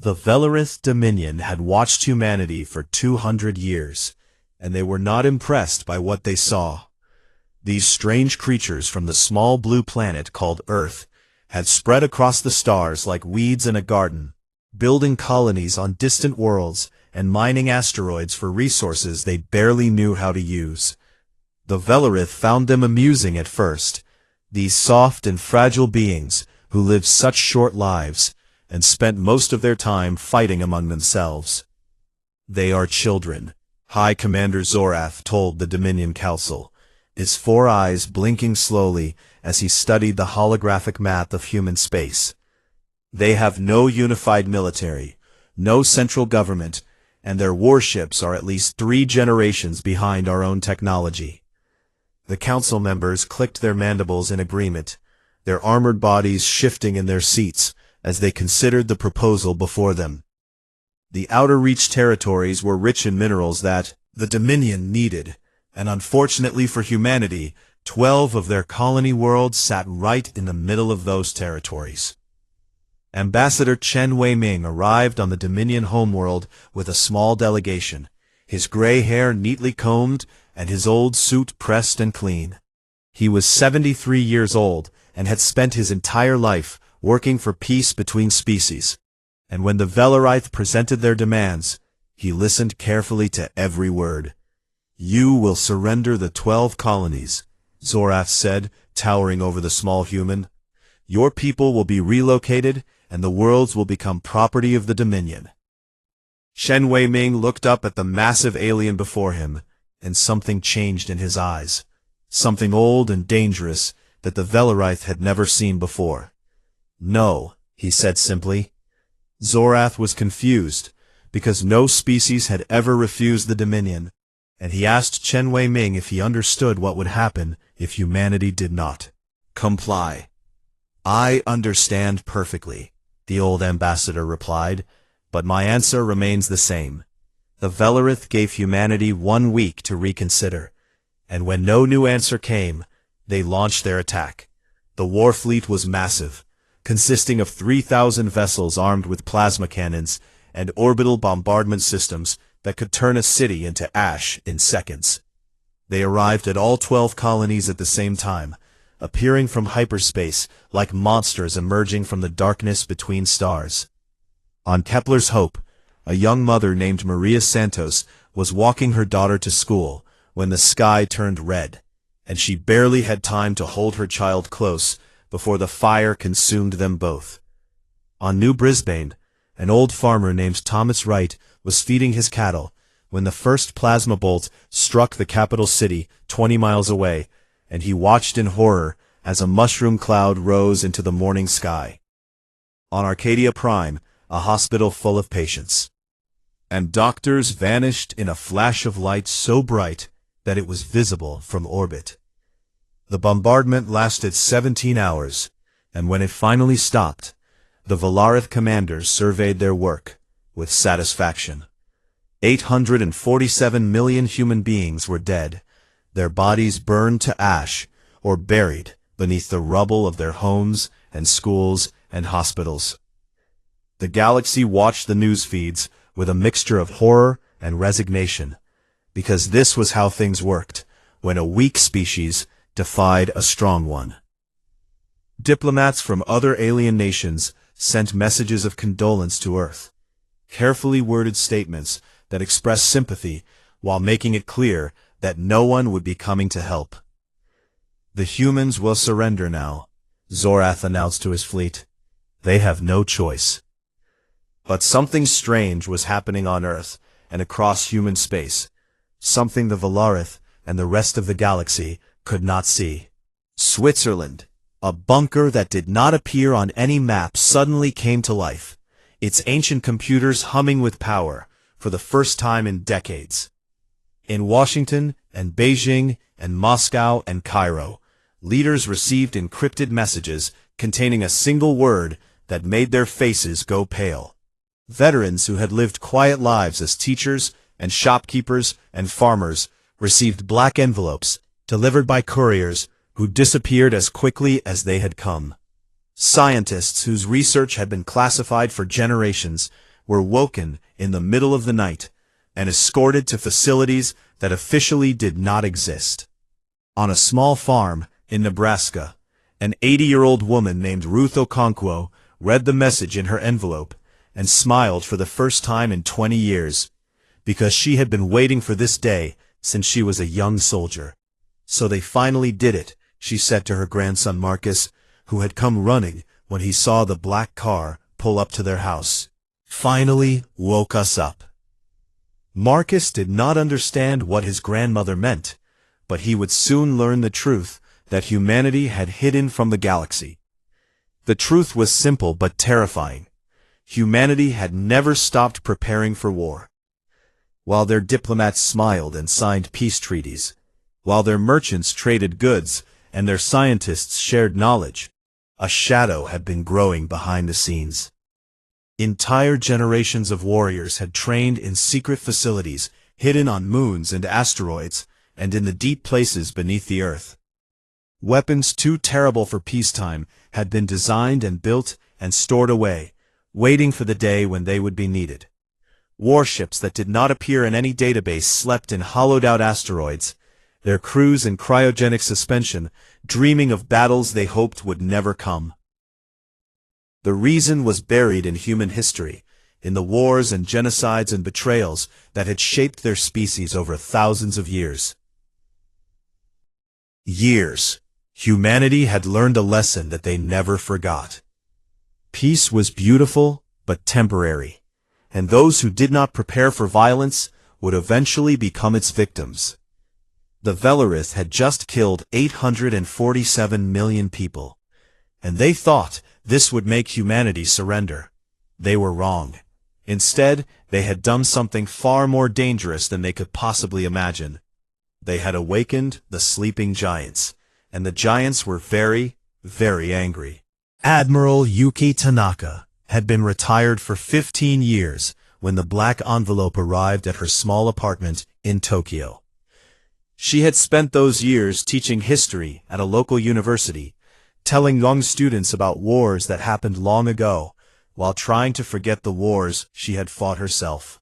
The Velarith Dominion had watched humanity for 200 years, and they were not impressed by what they saw. These strange creatures from the small blue planet called Earth had spread across the stars like weeds in a garden, building colonies on distant worlds and mining asteroids for resources they barely knew how to use. The Velarith found them amusing at first, these soft and fragile beings who lived such short lives and spent most of their time fighting among themselves. "They are children," High Commander Zorath told the Dominion Council, his 4 eyes blinking slowly as he studied the holographic map of human space. "They have no unified military, no central government, and their warships are at least 3 generations behind our own technology." The council members clicked their mandibles in agreement, their armored bodies shifting in their seats as they considered the proposal before them. The Outer Reach territories were rich in minerals that the Dominion needed, and unfortunately for humanity, 12 of their colony worlds sat right in the middle of those territories. Ambassador Chen Wei-Ming arrived on the Dominion homeworld with a small delegation, his gray hair neatly combed and his old suit pressed and clean. He was 73 years old and had spent his entire life working for peace between species, and when the Velarith presented their demands, he listened carefully to every word. "You will surrender the 12 colonies," Zorath said, towering over the small human. "Your people will be relocated, and the worlds will become property of the Dominion." Shen Wei-Ming looked up at the massive alien before him, and something changed in his eyes, something old and dangerous that the Velarith had never seen before. "No," he said simply. Zorath was confused, because no species had ever refused the Dominion, and he asked Chen Wei-Ming if he understood what would happen if humanity did not comply. "I understand perfectly," the old ambassador replied, "but my answer remains the same. The Velarith gave humanity 1 week to reconsider, and when no new answer came, they launched their attack. The war fleet was massive, consisting of 3,000 vessels armed with plasma cannons and orbital bombardment systems that could turn a city into ash in seconds. They arrived at all 12 colonies at the same time, appearing from hyperspace like monsters emerging from the darkness between stars. On Kepler's Hope, a young mother named Maria Santos was walking her daughter to school when the sky turned red, and she barely had time to hold her child close before the fire consumed them both. On New Brisbane, an old farmer named Thomas Wright was feeding his cattle when the first plasma bolt struck the capital city 20 miles away, and he watched in horror as a mushroom cloud rose into the morning sky. On Arcadia Prime, a hospital full of patients, and doctors vanished in a flash of light so bright that it was visible from orbit. The bombardment lasted 17 hours, and when it finally stopped, the Velarith commanders surveyed their work with satisfaction. 847 million human beings were dead, their bodies burned to ash or buried beneath the rubble of their homes and schools and hospitals. The galaxy watched the news feeds with a mixture of horror and resignation, because this was how things worked when a weak species defied a strong one. Diplomats from other alien nations sent messages of condolence to Earth, carefully worded statements that expressed sympathy while making it clear that no one would be coming to help. "The humans will surrender now," Zorath announced to his fleet. "They have no choice." But something strange was happening on Earth and across human space, something the Velarith and the rest of the galaxy could not see. Switzerland, a bunker that did not appear on any map, suddenly came to life, its ancient computers humming with power for the first time in decades. In Washington and Beijing and Moscow and Cairo, leaders received encrypted messages containing a single word that made their faces go pale. Veterans who had lived quiet lives as teachers and shopkeepers and farmers received black envelopes delivered by couriers who disappeared as quickly as they had come. Scientists whose research had been classified for generations were woken in the middle of the night and escorted to facilities that officially did not exist. On a small farm in Nebraska, an 80-year-old woman named Ruth Okonkwo read the message in her envelope and smiled for the first time in 20 years, because she had been waiting for this day since she was a young soldier. So they finally did it, she said to her grandson Marcus, who had come running when he saw the black car pull up to their house. Finally woke us up. Marcus did not understand what his grandmother meant, but he would soon learn the truth that humanity had hidden from the galaxy. The truth was simple but terrifying. Humanity had never stopped preparing for war. While their diplomats smiled and signed peace treaties, while their merchants traded goods and their scientists shared knowledge, a shadow had been growing behind the scenes. Entire generations of warriors had trained in secret facilities hidden on moons and asteroids and in the deep places beneath the earth. Weapons too terrible for peacetime had been designed and built and stored away, waiting for the day when they would be needed. Warships that did not appear in any database slept in hollowed-out asteroids, their crews in cryogenic suspension, dreaming of battles they hoped would never come. The reason was buried in human history, in the wars and genocides and betrayals that had shaped their species over thousands of years. Humanity had learned a lesson that they never forgot. Peace was beautiful, but temporary, and those who did not prepare for violence would eventually become its victims. The Velorith had just killed 847 million people, and they thought this would make humanity surrender. They were wrong. Instead, they had done something far more dangerous than they could possibly imagine. They had awakened the sleeping giants, and the giants were very, very angry. Admiral Yuki Tanaka had been retired for 15 years when the black envelope arrived at her small apartment in Tokyo. She had spent those years teaching history at a local university, telling young students about wars that happened long ago, while trying to forget the wars she had fought herself.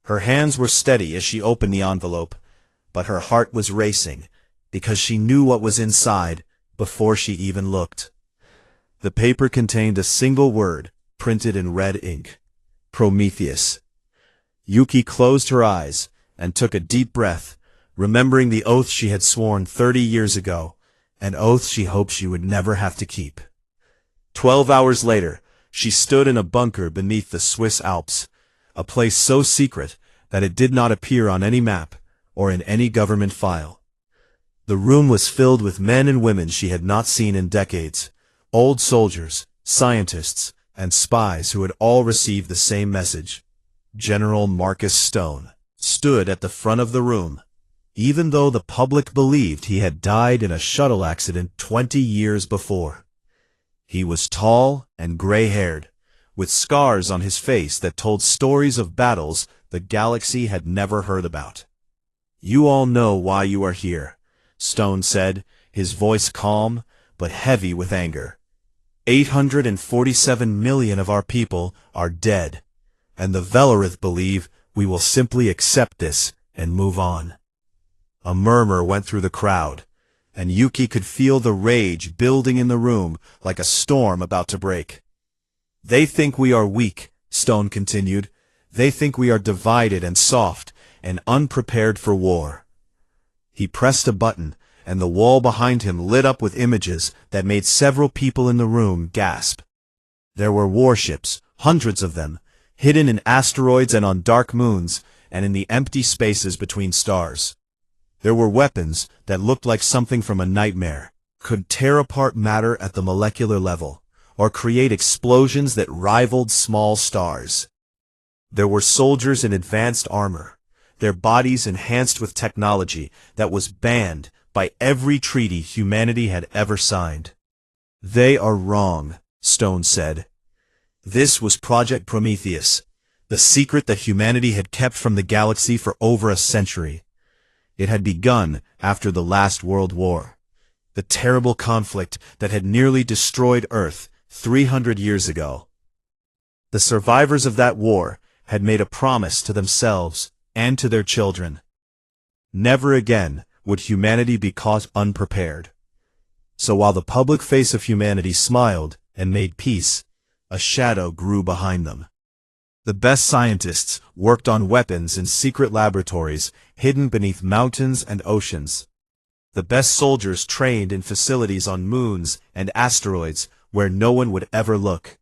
Her hands were steady as she opened the envelope, but her heart was racing, because she knew what was inside before she even looked. The paper contained a single word, printed in red ink: Prometheus. Yuki closed her eyes and took a deep breath, remembering the oath she had sworn 30 years ago, an oath she hoped she would never have to keep. 12 hours later, she stood in a bunker beneath the Swiss Alps, a place so secret that it did not appear on any map or in any government file. The room was filled with men and women she had not seen in decades, old soldiers, scientists, and spies who had all received the same message. General Marcus Stone stood at the front of the room, even though the public believed he had died in a shuttle accident 20 years before. He was tall and gray-haired, with scars on his face that told stories of battles the galaxy had never heard about. "You all know why you are here," Stone said, his voice calm but heavy with anger. 847 million of our people are dead, and the Velorith believe we will simply accept this and move on. A murmur went through the crowd, and Yuki could feel the rage building in the room like a storm about to break. "They think we are weak," Stone continued. "They think we are divided and soft and unprepared for war." He pressed a button, and the wall behind him lit up with images that made several people in the room gasp. There were warships, hundreds of them, hidden in asteroids and on dark moons and in the empty spaces between stars. There were weapons that looked like something from a nightmare, could tear apart matter at the molecular level, or create explosions that rivaled small stars. There were soldiers in advanced armor, their bodies enhanced with technology that was banned by every treaty humanity had ever signed. "They are wrong," Stone said. This was Project Prometheus, the secret that humanity had kept from the galaxy for over a century. It had begun after the last World War, the terrible conflict that had nearly destroyed Earth 300 years ago. The survivors of that war had made a promise to themselves and to their children. Never again would humanity be caught unprepared. So while the public face of humanity smiled and made peace, a shadow grew behind them. The best scientists worked on weapons in secret laboratories hidden beneath mountains and oceans. The best soldiers trained in facilities on moons and asteroids where no one would ever look.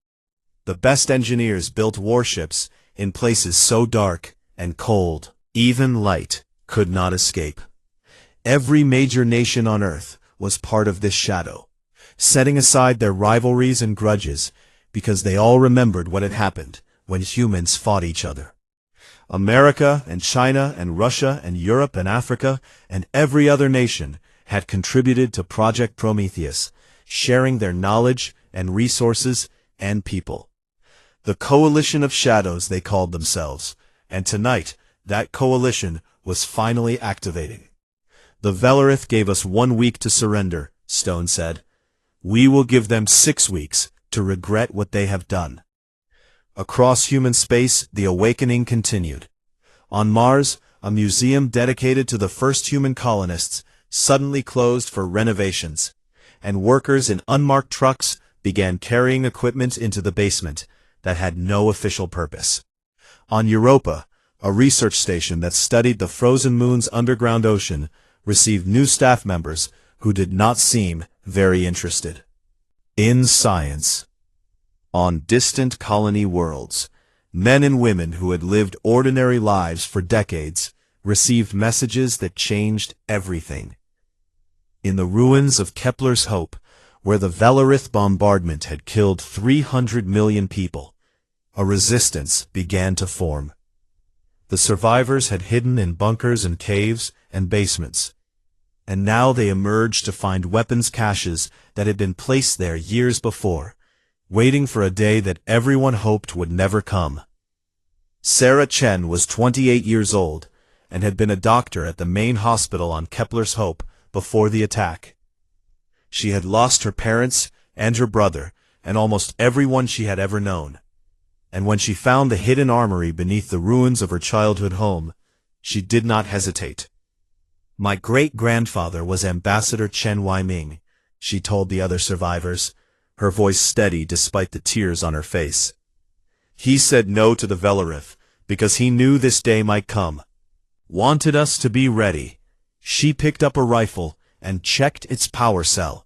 The best engineers built warships in places so dark and cold, even light could not escape. Every major nation on Earth was part of this shadow, setting aside their rivalries and grudges because they all remembered what had happened when humans fought each other. America and China and Russia and Europe and Africa and every other nation had contributed to Project Prometheus, sharing their knowledge and resources and people. The Coalition of Shadows they called themselves, and tonight that coalition was finally activating. The Velorith gave us 1 week to surrender, Stone said. We will give them 6 weeks to regret what they have done. Across human space, the awakening continued. On Mars, a museum dedicated to the first human colonists suddenly closed for renovations, and workers in unmarked trucks began carrying equipment into the basement that had no official purpose. On Europa, a research station that studied the frozen moon's underground ocean received new staff members who did not seem very interested in science. On distant colony worlds, men and women who had lived ordinary lives for decades received messages that changed everything. In the ruins of Kepler's Hope, where the Velorith bombardment had killed 300 million people, a resistance began to form. The survivors had hidden in bunkers and caves and basements, and now they emerged to find weapons caches that had been placed there years before, waiting for a day that everyone hoped would never come. Sarah Chen was 28 years old and had been a doctor at the main hospital on Kepler's Hope before the attack. She had lost her parents and her brother and almost everyone she had ever known. And when she found the hidden armory beneath the ruins of her childhood home, she did not hesitate. My great-grandfather was Ambassador Chen Weiming, she told the other survivors, her voice steady despite the tears on her face. He said no to the Velorith because he knew this day might come. Wanted us to be ready. She picked up a rifle and checked its power cell,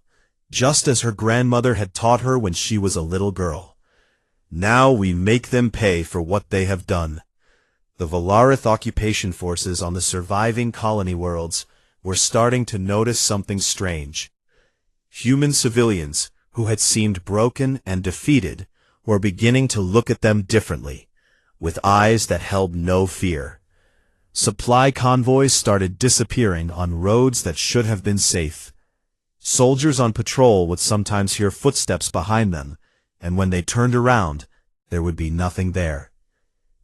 just as her grandmother had taught her when she was a little girl. Now we make them pay for what they have done. The Velorith occupation forces on the surviving colony worlds were starting to notice something strange. Human civilians, who had seemed broken and defeated, were beginning to look at them differently, with eyes that held no fear. Supply convoys started disappearing on roads that should have been safe. Soldiers on patrol would sometimes hear footsteps behind them, and when they turned around, there would be nothing there.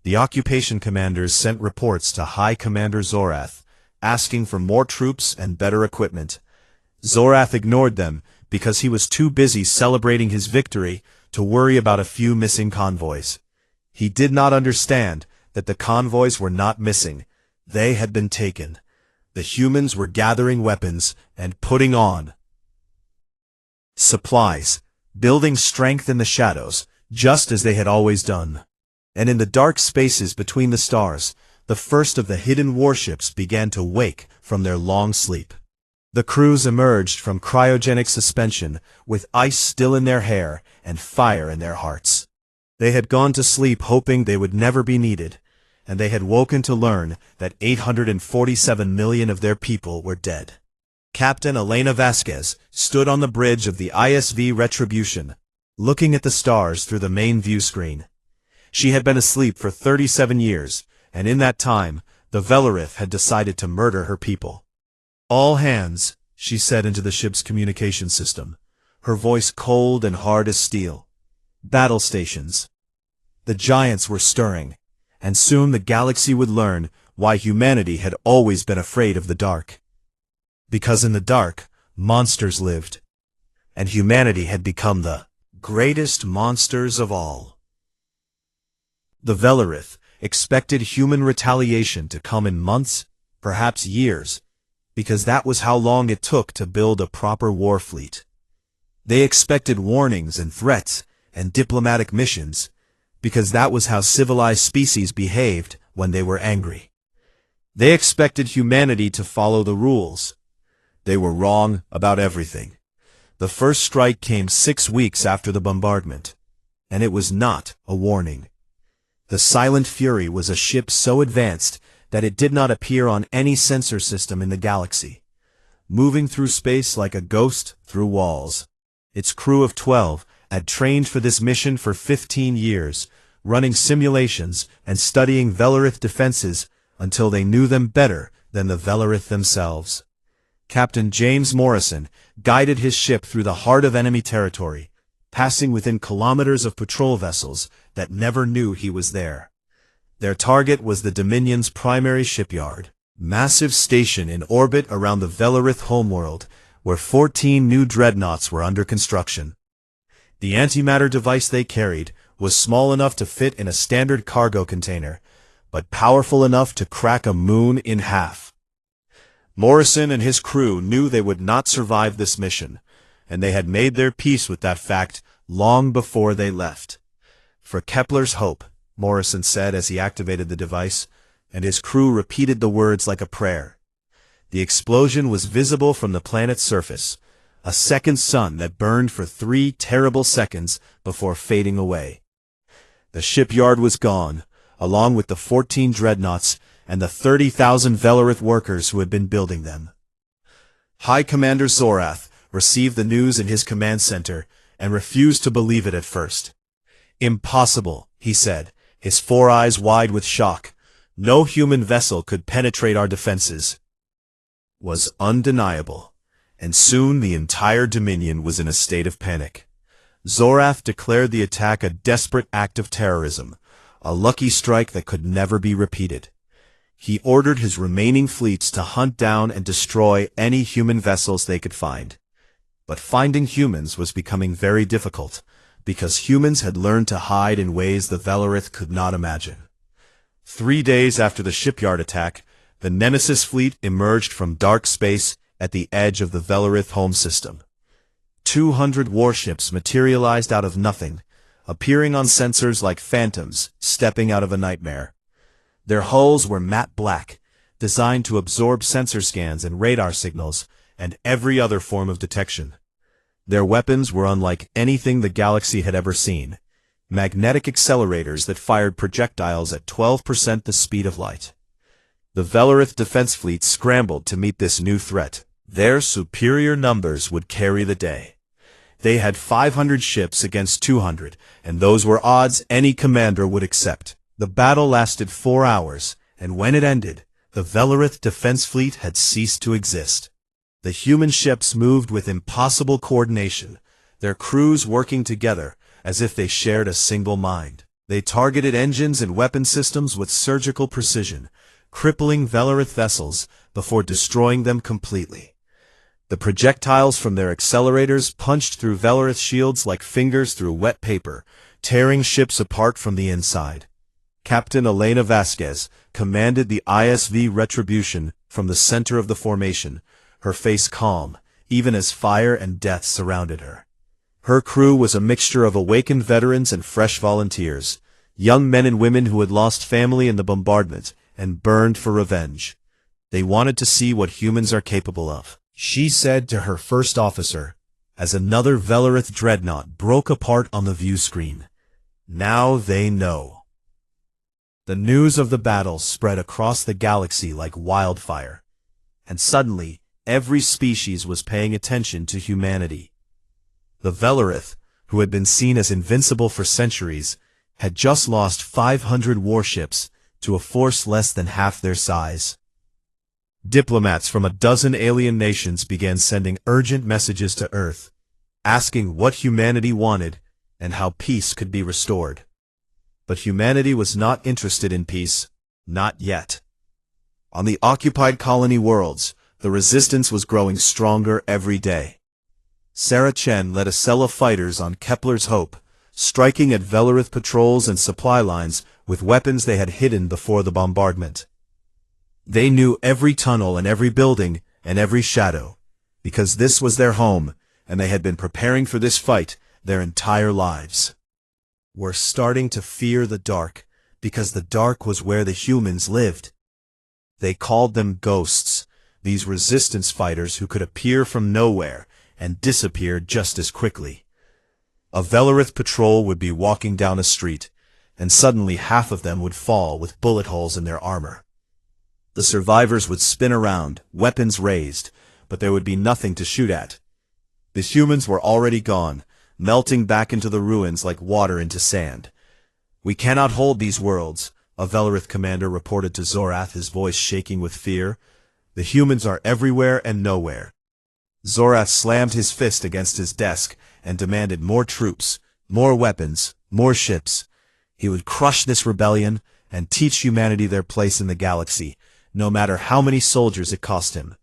The occupation commanders sent reports to High Commander Zorath, asking for more troops and better equipment. Zorath ignored them because he was too busy celebrating his victory to worry about a few missing convoys. He did not understand that the convoys were not missing. They had been taken. The humans were gathering weapons and putting on supplies, building strength in the shadows, just as they had always done. And in the dark spaces between the stars, the first of the hidden warships began to wake from their long sleep. The crews emerged from cryogenic suspension with ice still in their hair and fire in their hearts. They had gone to sleep hoping they would never be needed, and they had woken to learn that 847 million of their people were dead. Captain Elena Vasquez stood on the bridge of the ISV Retribution, looking at the stars through the main view screen. She had been asleep for 37 years, and in that time, the Velorith had decided to murder her people. All hands, she said into the ship's communication system, her voice cold and hard as steel. Battle stations. The giants were stirring, and soon the galaxy would learn why humanity had always been afraid of the dark. Because in the dark, monsters lived, and humanity had become the greatest monsters of all. The Velorith expected human retaliation to come in months, perhaps years, because that was how long it took to build a proper war fleet. They expected warnings and threats and diplomatic missions, because that was how civilized species behaved when they were angry. They expected humanity to follow the rules. They were wrong about everything. The first strike came 6 weeks after the bombardment, and it was not a warning. The Silent Fury was a ship so advanced that it did not appear on any sensor system in the galaxy, moving through space like a ghost through walls. Its crew of 12 had trained for this mission for 15 years, running simulations and studying Velorith defenses until they knew them better than the Velorith themselves. Captain James Morrison guided his ship through the heart of enemy territory, passing within kilometers of patrol vessels that never knew he was there. Their target was the Dominion's primary shipyard, massive station in orbit around the Velorith homeworld, where 14 new dreadnoughts were under construction. The antimatter device they carried was small enough to fit in a standard cargo container, but powerful enough to crack a moon in half. Morrison and his crew knew they would not survive this mission, and they had made their peace with that fact long before they left. "For Kepler's hope," Morrison said as he activated the device, and his crew repeated the words like a prayer. The explosion was visible from the planet's surface, a second sun that burned for 3 terrible seconds before fading away. The shipyard was gone, along with the 14 dreadnoughts and the 30,000 Velorith workers who had been building them. High Commander Zorath received the news in his command center and refused to believe it at first. "Impossible," he said, his 4 eyes wide with shock. "No human vessel could penetrate our defenses." Was undeniable, and soon the entire Dominion was in a state of panic. Zorath declared the attack a desperate act of terrorism, a lucky strike that could never be repeated. He ordered his remaining fleets to hunt down and destroy any human vessels they could find. But finding humans was becoming very difficult, because humans had learned to hide in ways the Velorith could not imagine. 3 days after the shipyard attack, the Nemesis fleet emerged from dark space at the edge of the Velorith home system. 200 warships materialized out of nothing, appearing on sensors like phantoms stepping out of a nightmare. Their hulls were matte black, designed to absorb sensor scans and radar signals and every other form of detection. Their weapons were unlike anything the galaxy had ever seen, magnetic accelerators that fired projectiles at 12% the speed of light. The Velorith defense fleet scrambled to meet this new threat. Their superior numbers would carry the day. They had 500 ships against 200, and those were odds any commander would accept. The battle lasted 4 hours, and when it ended, the Velorith defense fleet had ceased to exist. The human ships moved with impossible coordination, their crews working together as if they shared a single mind. They targeted engines and weapon systems with surgical precision, crippling Velorith vessels before destroying them completely. The projectiles from their accelerators punched through Velorith shields like fingers through wet paper, tearing ships apart from the inside. Captain Elena Vasquez commanded the ISV Retribution from the center of the formation, her face calm, even as fire and death surrounded her. Her crew was a mixture of awakened veterans and fresh volunteers, young men and women who had lost family in the bombardment and burned for revenge. They wanted to see what humans are capable of. She said to her first officer, as another Velorith dreadnought broke apart on the view screen. "Now they know." The news of the battle spread across the galaxy like wildfire, and suddenly every species was paying attention to humanity. The Velorith, who had been seen as invincible for centuries, had just lost 500 warships to a force less than half their size. Diplomats from a dozen alien nations began sending urgent messages to Earth, asking what humanity wanted and how peace could be restored. But humanity was not interested in peace, not yet. On the occupied colony worlds, the resistance was growing stronger every day. Sarah Chen led a cell of fighters on Kepler's Hope, striking at Velorith patrols and supply lines with weapons they had hidden before the bombardment. They knew every tunnel and every building and every shadow, because this was their home, and they had been preparing for this fight their entire lives. Were starting to fear the dark, because the dark was where the humans lived. They called them ghosts, these resistance fighters who could appear from nowhere and disappear just as quickly. A Velorith patrol would be walking down a street, and suddenly half of them would fall with bullet holes in their armor. The survivors would spin around, weapons raised, but there would be nothing to shoot at. The humans were already gone, melting back into the ruins like water into sand. "We cannot hold these worlds," a Velorith commander reported to Zorath, his voice shaking with fear. "The humans are everywhere and nowhere." Zorath slammed his fist against his desk and demanded more troops, more weapons, more ships. He would crush this rebellion and teach humanity their place in the galaxy, no matter how many soldiers it cost him.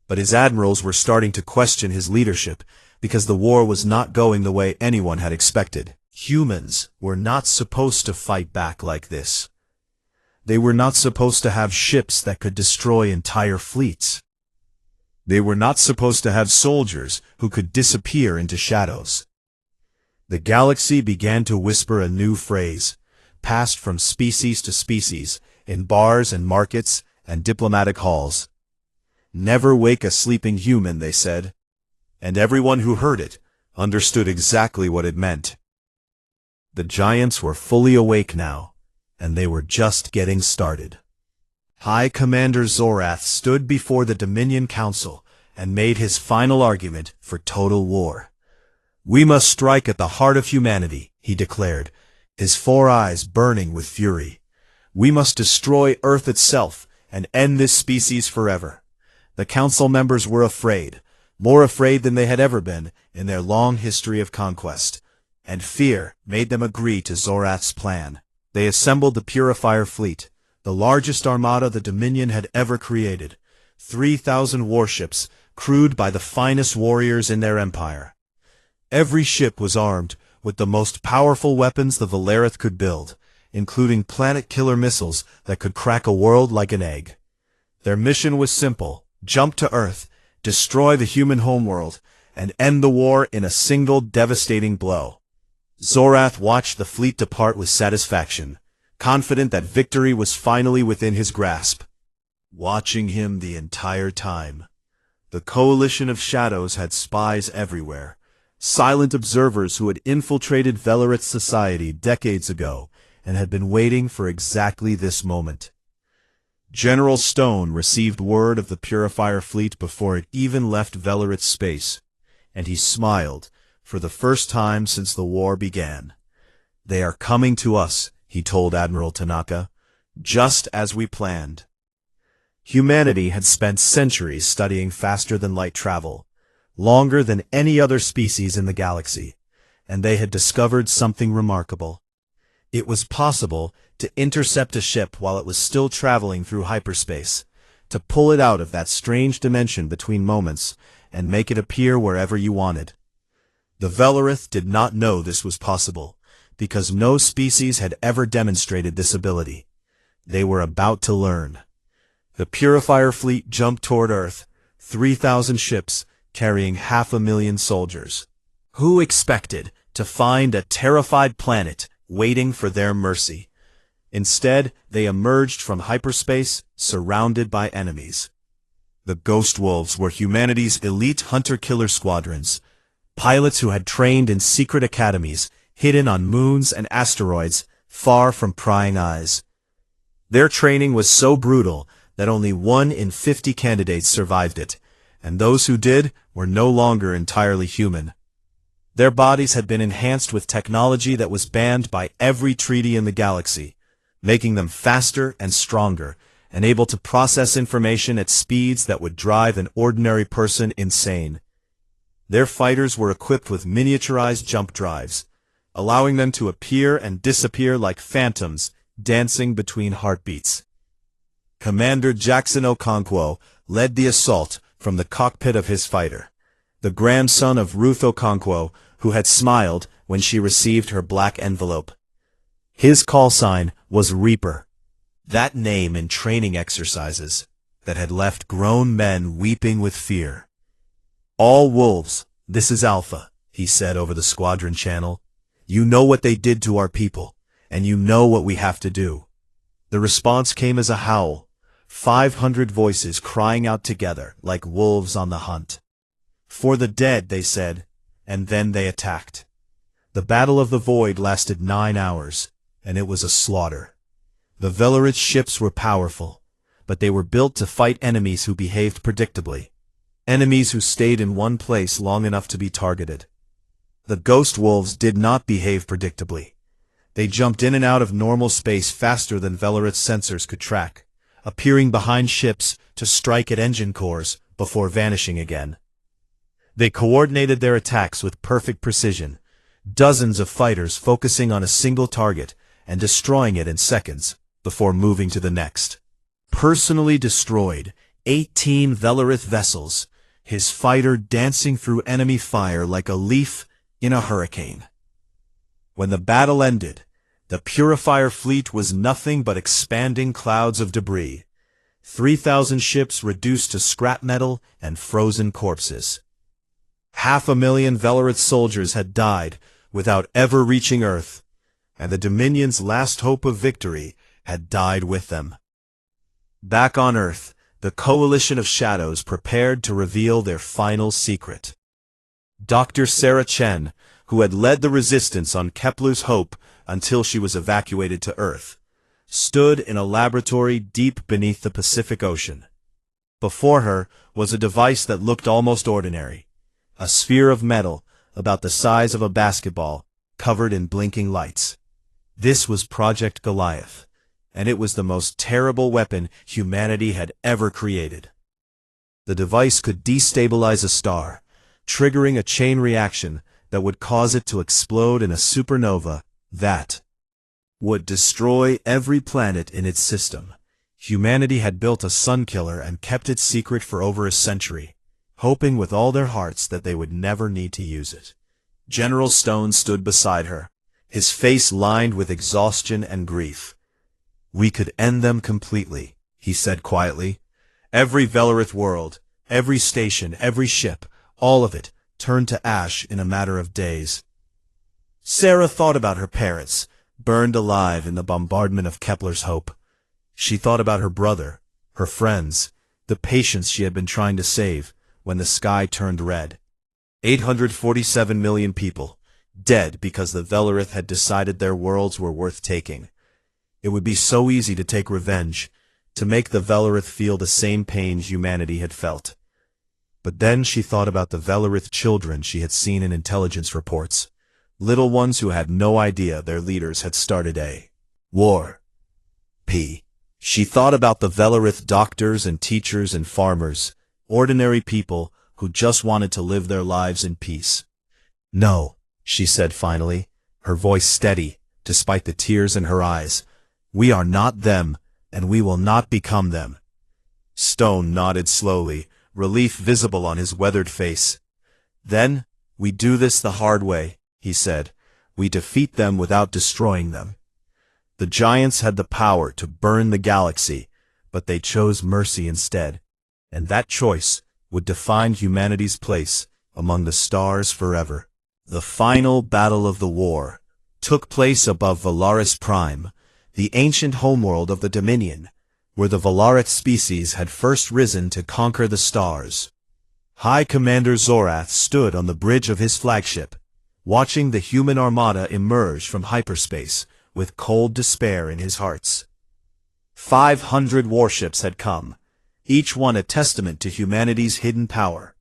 But his admirals were starting to question his leadership, because the war was not going the way anyone had expected. Humans were not supposed to fight back like this. They were not supposed to have ships that could destroy entire fleets. They were not supposed to have soldiers who could disappear into shadows. The galaxy began to whisper a new phrase, passed from species to species, in bars and markets and diplomatic halls. "Never wake a sleeping human," they said. And everyone who heard it understood exactly what it meant. The giants were fully awake now, and they were just getting started. High Commander Zorath stood before the Dominion Council and made his final argument for total war. "We must strike at the heart of humanity," he declared, his 4 eyes burning with fury. "We must destroy Earth itself and end this species forever." The council members were afraid, more afraid than they had ever been in their long history of conquest, and fear made them agree to Zorath's plan. They assembled the Purifier fleet, the largest armada the Dominion had ever created, 3,000 warships crewed by the finest warriors in their empire. Every ship was armed with the most powerful weapons the Velorith could build, including planet-killer missiles that could crack a world like an egg. Their mission was simple: jump to Earth, destroy the human homeworld, and end the war in a single devastating blow. Zorath watched the fleet depart with satisfaction, confident that victory was finally within his grasp. Watching him the entire time, the coalition of shadows had spies everywhere, silent observers who had infiltrated Velorith society decades ago and had been waiting for exactly this moment. General Stone received word of the Purifier fleet before it even left Velorith space, and he smiled for the first time since the war began. "They are coming to us," he told Admiral Tanaka, "just as we planned." Humanity had spent centuries studying faster-than-light travel, longer than any other species in the galaxy, and they had discovered something remarkable. It was possible to intercept a ship while it was still traveling through hyperspace, to pull it out of that strange dimension between moments, and make it appear wherever you wanted. The Velorith did not know this was possible, because no species had ever demonstrated this ability. They were about to learn. The Purifier fleet jumped toward Earth, 3,000 ships, carrying 500,000 soldiers. Who expected to find a terrified planet waiting for their mercy? Instead, they emerged from hyperspace, surrounded by enemies. The Ghost Wolves were humanity's elite hunter-killer squadrons, pilots who had trained in secret academies, hidden on moons and asteroids, far from prying eyes. Their training was so brutal that only 1 in 50 candidates survived it, and those who did were no longer entirely human. Their bodies had been enhanced with technology that was banned by every treaty in the galaxy, making them faster and stronger, and able to process information at speeds that would drive an ordinary person insane. Their fighters were equipped with miniaturized jump drives, allowing them to appear and disappear like phantoms dancing between heartbeats. Commander Jackson Okonkwo led the assault from the cockpit of his fighter, the grandson of Ruth Okonkwo, who had smiled when she received her black envelope. His call sign was Reaper, that name in training exercises that had left grown men weeping with fear. "All wolves, this is Alpha," he said over the squadron channel. "You know what they did to our people, and you know what we have to do." The response came as a howl, 500 voices crying out together like wolves on the hunt. "For the dead," they said, and then they attacked. The Battle of the Void lasted 9 hours, and it was a slaughter. The Velarit's ships were powerful, but they were built to fight enemies who behaved predictably. Enemies who stayed in one place long enough to be targeted. The Ghost Wolves did not behave predictably. They jumped in and out of normal space faster than Velarit's sensors could track, appearing behind ships to strike at engine cores before vanishing again. They coordinated their attacks with perfect precision, dozens of fighters focusing on a single target and destroying it in seconds before moving to the next. Personally destroyed 18 Velarith vessels, his fighter dancing through enemy fire like a leaf in a hurricane. When the battle ended, the Purifier fleet was nothing but expanding clouds of debris. 3,000 ships reduced to scrap metal and frozen corpses. 500,000 Velarith soldiers had died without ever reaching Earth, and the Dominion's last hope of victory had died with them. Back on Earth, the Coalition of Shadows prepared to reveal their final secret. Dr. Sarah Chen, who had led the resistance on Kepler's Hope until she was evacuated to Earth, stood in a laboratory deep beneath the Pacific Ocean. Before her was a device that looked almost ordinary, a sphere of metal about the size of a basketball, covered in blinking lights. This was Project Goliath, and it was the most terrible weapon humanity had ever created. The device could destabilize a star, triggering a chain reaction that would cause it to explode in a supernova that would destroy every planet in its system. Humanity had built a sun killer and kept it secret for over a century, hoping with all their hearts that they would never need to use it. General Stone stood beside her, his face lined with exhaustion and grief. "We could end them completely," he said quietly. "Every Velarith world, every station, every ship, all of it, turned to ash in a matter of days." Sarah thought about her parents, burned alive in the bombardment of Kepler's Hope. She thought about her brother, her friends, the patients she had been trying to save when the sky turned red. 847 million people, dead because the Velarith had decided their worlds were worth taking. It would be so easy to take revenge, to make the Velarith feel the same pain humanity had felt. But then she thought about the Velarith children she had seen in intelligence reports, little ones who had no idea their leaders had started a war. She thought about the Velarith doctors and teachers and farmers, ordinary people who just wanted to live their lives in peace. "No," she said finally, her voice steady, despite the tears in her eyes. "We are not them, and we will not become them." Stone nodded slowly, relief visible on his weathered face. "Then, we do this the hard way," he said. "We defeat them without destroying them." The giants had the power to burn the galaxy, but they chose mercy instead, and that choice would define humanity's place among the stars forever. The final battle of the war took place above Valaris Prime, the ancient homeworld of the Dominion, where the Velarith species had first risen to conquer the stars. High Commander Zorath stood on the bridge of his flagship, watching the human armada emerge from hyperspace with cold despair in his heart. 500 warships had come, each one a testament to humanity's hidden power,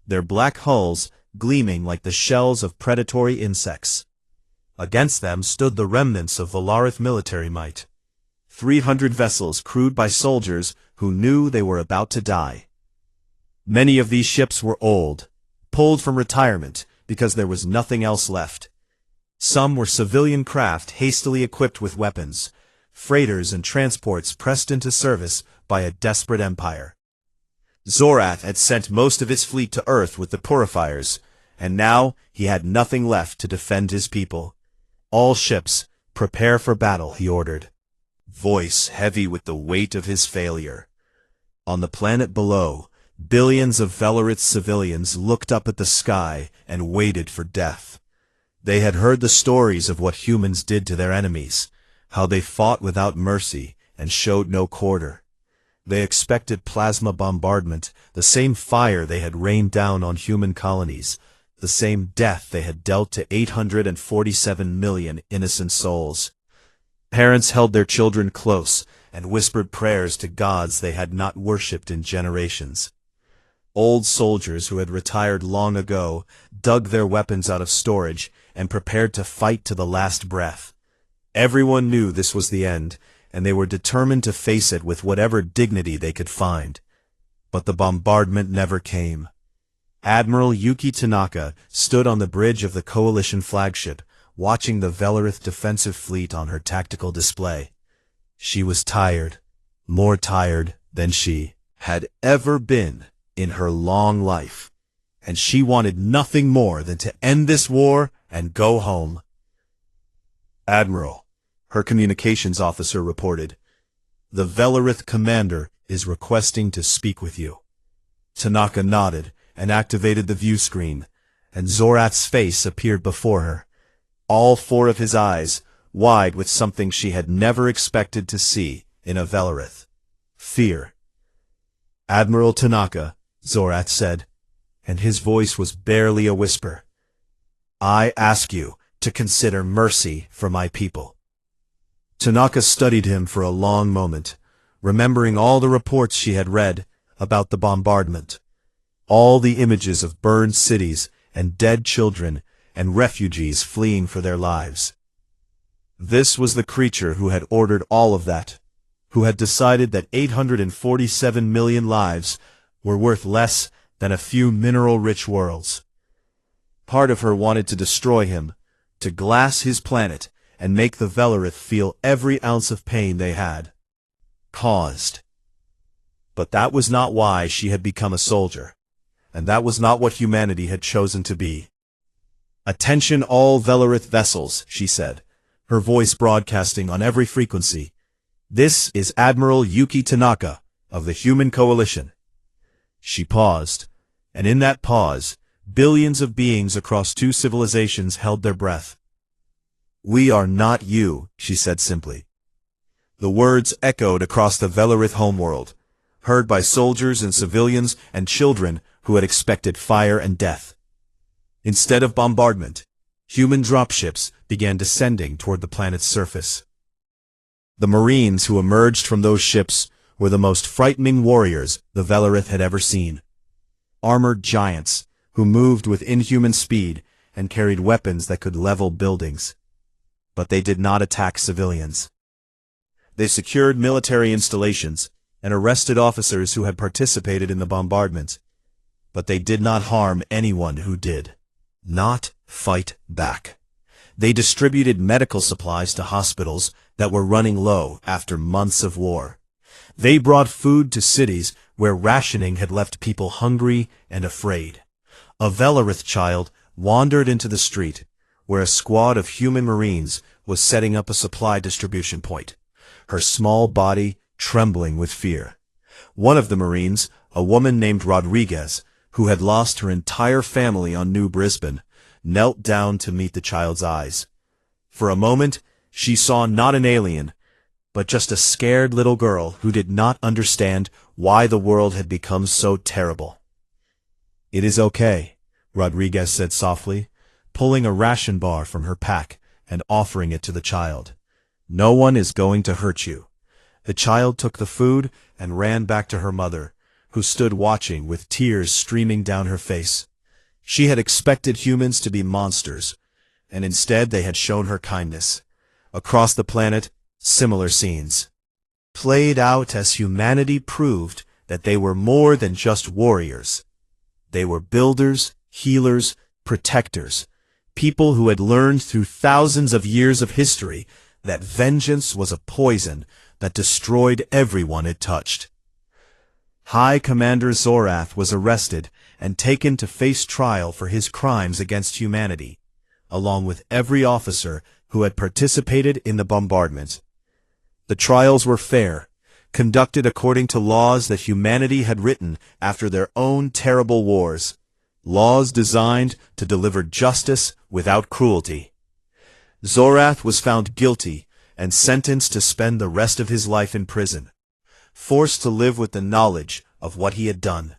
their black hulls gleaming like the shells of predatory insects. Against them stood the remnants of Velarith military might. 300 vessels crewed by soldiers who knew they were about to die. Many of these ships were old, pulled from retirement because there was nothing else left. Some were civilian craft hastily equipped with weapons, freighters and transports pressed into service by a desperate empire. Zorath had sent most of his fleet to Earth with the Purifiers, and now he had nothing left to defend his people. All ships, "Prepare for battle," he ordered, voice heavy with the weight of his failure. On the planet below, billions of Velorith civilians looked up at the sky and waited for death. They had heard the stories of what humans did to their enemies, how they fought without mercy and showed no quarter. They expected plasma bombardment, the same fire they had rained down on human colonies, the same death they had dealt to 847 million innocent souls. Parents held their children close and whispered prayers to gods they had not worshipped in generations. Old soldiers who had retired long ago dug their weapons out of storage and prepared to fight to the last breath. Everyone knew this was the end, and they were determined to face it with whatever dignity they could find. But the bombardment never came. Admiral Yuki Tanaka stood on the bridge of the Coalition flagship, watching the Velorith defensive fleet on her tactical display. She was tired, more tired than she had ever been in her long life, and she wanted nothing more than to end this war and go home. "Admiral," her communications officer reported, "the Velorith commander is requesting to speak with you." Tanaka nodded and activated the view screen, and Zorath's face appeared before her, all four of his eyes wide with something she had never expected to see in a Velorith: fear. "Admiral Tanaka," Zorath said, and his voice was barely a whisper, "I ask you to consider mercy for my people." Tanaka studied him for a long moment, remembering all the reports she had read about the bombardment, all the images of burned cities and dead children and refugees fleeing for their lives. This was the creature who had ordered all of that, who had decided that 847 million lives were worth less than a few mineral-rich worlds. Part of her wanted to destroy him, to glass his planet, and make the Velorith feel every ounce of pain they had caused. But that was not why she had become a soldier, and that was not what humanity had chosen to be. "Attention all Velorith vessels," she said, her voice broadcasting on every frequency. "This is Admiral Yuki Tanaka of the Human Coalition." She paused, and in that pause, billions of beings across two civilizations held their breath. "We are not you," she said simply. The words echoed across the Velorith homeworld, heard by soldiers and civilians and children who had expected fire and death. Instead of bombardment, human dropships began descending toward the planet's surface. The Marines who emerged from those ships were the most frightening warriors the Velorith had ever seen. Armored giants who moved with inhuman speed and carried weapons that could level buildings. But they did not attack civilians. They secured military installations and arrested officers who had participated in the bombardment. But they did not harm anyone who did not fight back. They distributed medical supplies to hospitals that were running low after months of war. They brought food to cities where rationing had left people hungry and afraid. A Velorith child wandered into the street, where a squad of human Marines was setting up a supply distribution point, her small body trembling with fear. One of the Marines, a woman named Rodriguez, who had lost her entire family on New Brisbane, knelt down to meet the child's eyes. For a moment, she saw not an alien, but just a scared little girl who did not understand why the world had become so terrible. "It is okay," Rodriguez said softly, pulling a ration bar from her pack and offering it to the child. "No one is going to hurt you." The child took the food and ran back to her mother, who stood watching with tears streaming down her face. She had expected humans to be monsters, and instead they had shown her kindness. Across the planet, similar scenes played out as humanity proved that they were more than just warriors. They were builders, healers, protectors, people who had learned through thousands of years of history that vengeance was a poison that destroyed everyone it touched. High Commander Zorath was arrested and taken to face trial for his crimes against humanity, along with every officer who had participated in the bombardment. The trials were fair, conducted according to laws that humanity had written after their own terrible wars, laws designed to deliver justice without cruelty. Zorath was found guilty and sentenced to spend the rest of his life in prison, forced to live with the knowledge of what he had done.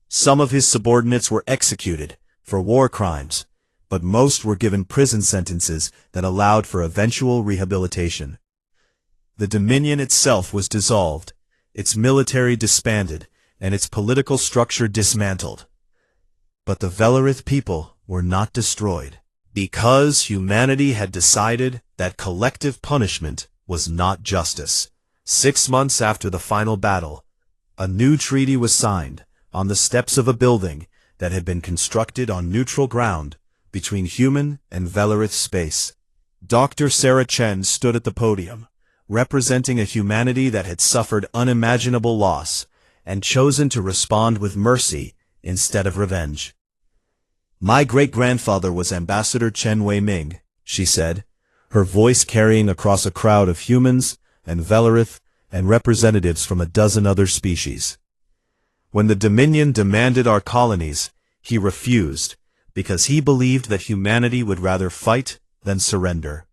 Some of his subordinates were executed for war crimes, but most were given prison sentences that allowed for eventual rehabilitation. The Dominion itself was dissolved, its military disbanded, and its political structure dismantled. But the Velarith people were not destroyed, because humanity had decided that collective punishment was not justice. 6 months after the final battle, a new treaty was signed on the steps of a building that had been constructed on neutral ground between human and Velarith space. Dr. Sarah Chen stood at the podium, representing a humanity that had suffered unimaginable loss and chosen to respond with mercy instead of revenge. "My great-grandfather was Ambassador Chen Wei-Ming," she said, her voice carrying across a crowd of humans and Velarith and representatives from a dozen other species. "When the Dominion demanded our colonies, he refused, because he believed that humanity would rather fight than surrender."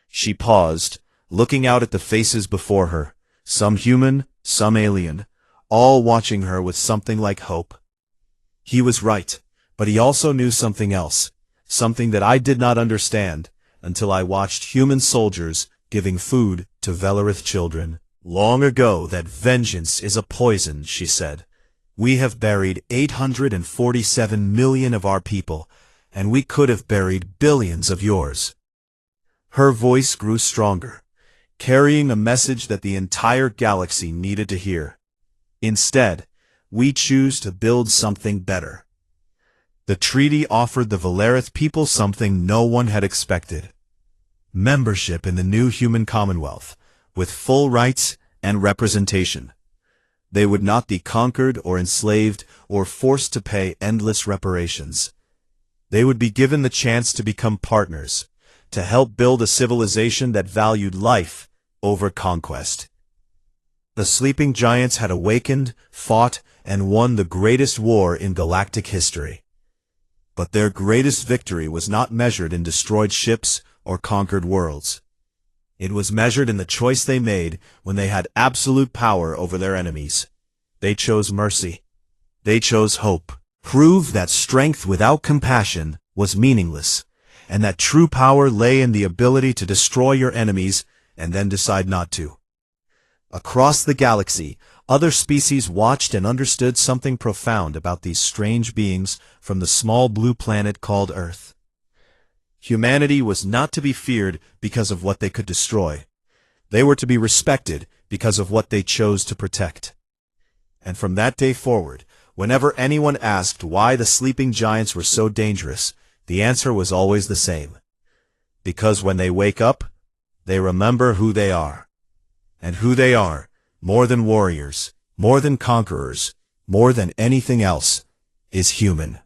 She paused, looking out at the faces before her, some human, some alien, all watching her with something like hope. He was right, but he also knew something else, something that I did not understand until I watched human soldiers giving food to Velarith children. "Long ago that vengeance is a poison," she said. "We have buried 847 million of our people, and we could have buried billions of yours." Her voice grew stronger, carrying a message that the entire galaxy needed to hear. "Instead, we choose to build something better." The treaty offered the Velarith people something no one had expected: membership in the new human commonwealth, with full rights and representation. They would not be conquered or enslaved or forced to pay endless reparations. They would be given the chance to become partners, to help build a civilization that valued life over conquest. The sleeping giants had awakened, fought, and won the greatest war in galactic history. But their greatest victory was not measured in destroyed ships or conquered worlds. It was measured in the choice they made when they had absolute power over their enemies. They chose mercy. They chose hope. Proved that strength without compassion was meaningless, and that true power lay in the ability to destroy your enemies and then decide not to. Across the galaxy, other species watched and understood something profound about these strange beings from the small blue planet called Earth. Humanity was not to be feared because of what they could destroy. They were to be respected because of what they chose to protect. And from that day forward, whenever anyone asked why the sleeping giants were so dangerous, the answer was always the same: because when they wake up, they remember who they are. And who they are, more than warriors, more than conquerors, more than anything else, is human.